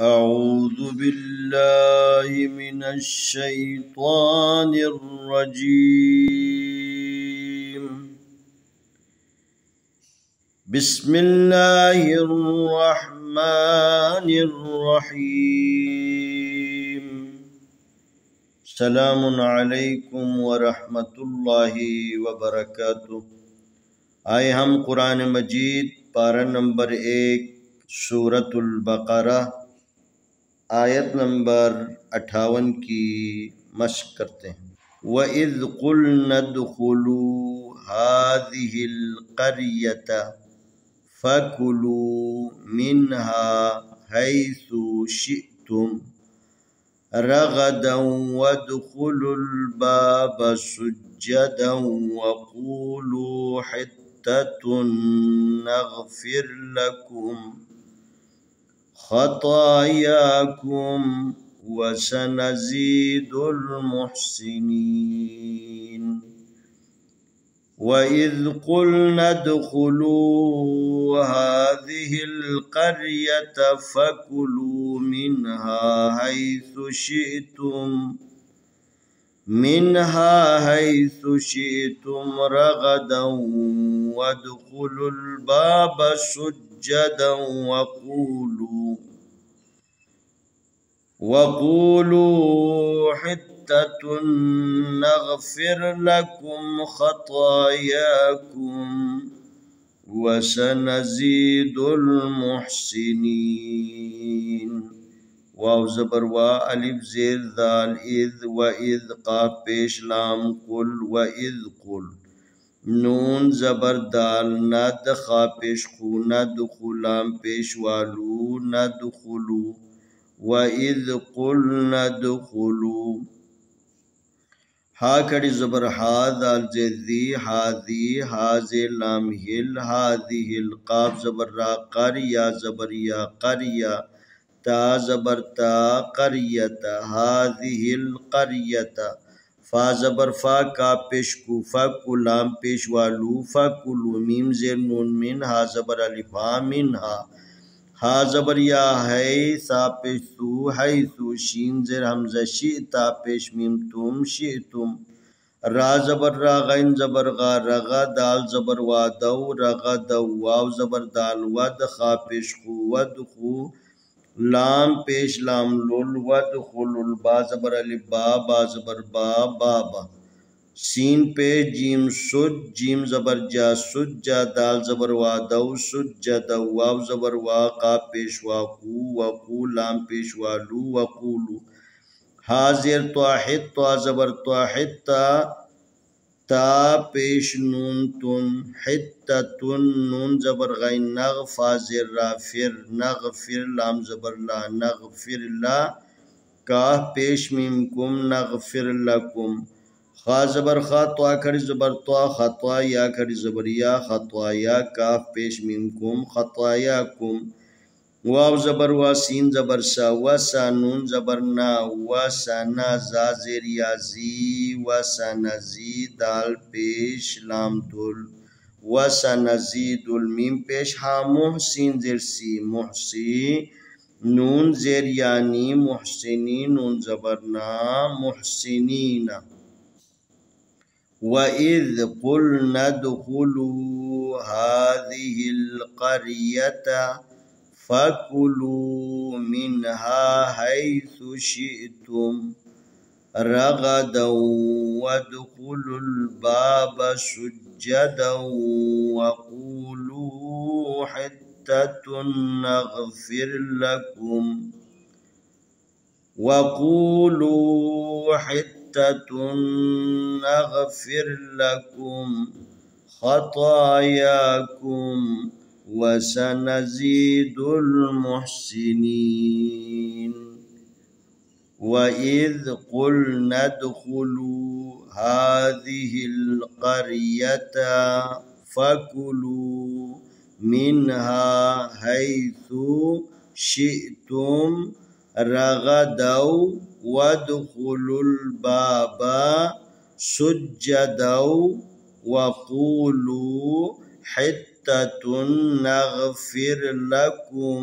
أعوذ بالله من الشيطان الرجيم. بسم الله الرحمن الرحيم. السلام علیکم ورحمۃ اللہ وبرکاتہ. آئے ہم قرآن مجید پارہ نمبر 1 سورۃ البقرہ آیت نمبر 58 کی مشق کرتے ہیں. وَإِذْ قُلْنَا ادْخُلُوا هَٰذِهِ الْقَرْيَةَ فَكُلُوا مِنْهَا حَيْثُ شِئْتُمْ رَغَدًا وَادْخُلُوا الْبَابَ سُجَّدًا وَقُولُوا حِطَّةٌ نَغْفِرْ لَكُمْ خطاياكم وسنزيد المحسنين. وإذ قلنا ادخلوا هذه القرية فكلوا منها حيث شئتم رغدا وادخلوا الباب سجدا وقولوا حطة نغفر لكم خطاياكم وسنزيد المحسنين. واو زبر وا الف زیر ذال اذ وإذ قاف پیش لام قل وإذ قل نون زبر دال ند خا پیش خو ندخو لام پیش والو ندخلو وَإِذْ قُلْنَا ادْخُلُوا ہا کھڑی زبر ہا دال زیدی ہادی ہاز لام ہل ہادی ہل قاف زبر را قریا زبر یا قریا تا زبر تا قریت ہادی ہل قریت فا زبر فا کا پیش کو فکو لام پیش والو فکلو میم زیر نون من ہا زبر الف ہا من ہا زبر یا ہے سا پیش تو ہے تو شین زیر حمزہ شئتا پیش میم تم شئتم را زبر را غین زبر غا رغا دال زبر وا دو رغا دو واو زبر دال ود خا پیش خو ود خو لام پیش لام لول ود خل البا زبر الف با با زبر با بابا سین پیش جیم سج جیم زبر جا سجا دال زبر وا دو سجد واو زبر وا قا پیش واقو وقو لام پیش والو وقولو حاضر توحد تو زبر توحد تا پیش نون تن حتتن نون زبر غین نغفا زر را فر نغفر لام زبر لا نغفر لا کاف پیش میم کم نغفر لکم خا زبر خا تو کھڑی زبر تو خطا یا کھڑی زبر یا خطا یا کاف پیش میم کم خطایا کم واو زبر وا سین زبر سا وسا نون زبر نا وسنا زا زیر یا زی وسنزی دال پیش لام دل وسنزید المیم پیش ہا محسین زیر سی محسی نون زیر یانی محسنی نون زبر نا محسنین. وَإِذْ قُلْنَا ادْخُلُوا هَٰذِهِ الْقَرْيَةَ فَكُلُوا مِنْهَا حَيْثُ شِئْتُمْ رَغَدًا وَادْخُلُوا الْبَابَ سُجَّدًا وَقُولُوا حِطَّةٌ نَغْفِرْ لكم خطاياكم وسنزيد المحسنين. وَإِذْ قُلْنَا ادْخُلُوا هَٰذِهِ الْقَرْيَةَ فَكُلُوا مِنْهَا حَيْثُ شِئْتُمْ رَغَدًا وَادْخُلُوا الْبَابَ سُجَّدًا وَقُولُوا حِطَّةٌ نَغْفِرْ لَكُمْ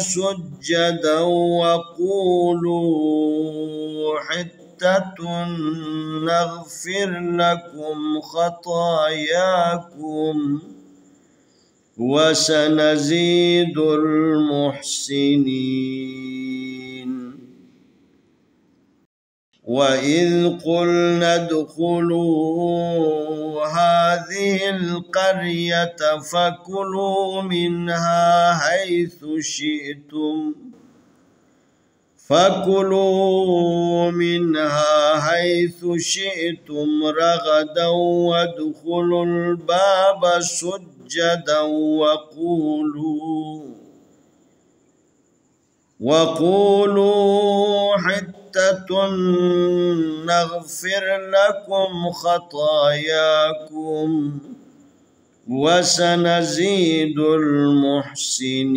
سجدا وقولوا حطة نغفر لكم خطاياكم وسنزيد المحسنين. وإذ قلنا ادخلوا هذه القرية فكلوا منها حيث شئتم رغدا وادخلوا الباب سجدا وقولوا حطة نغفر لكم خطاياكم وسنزيد المحسنين।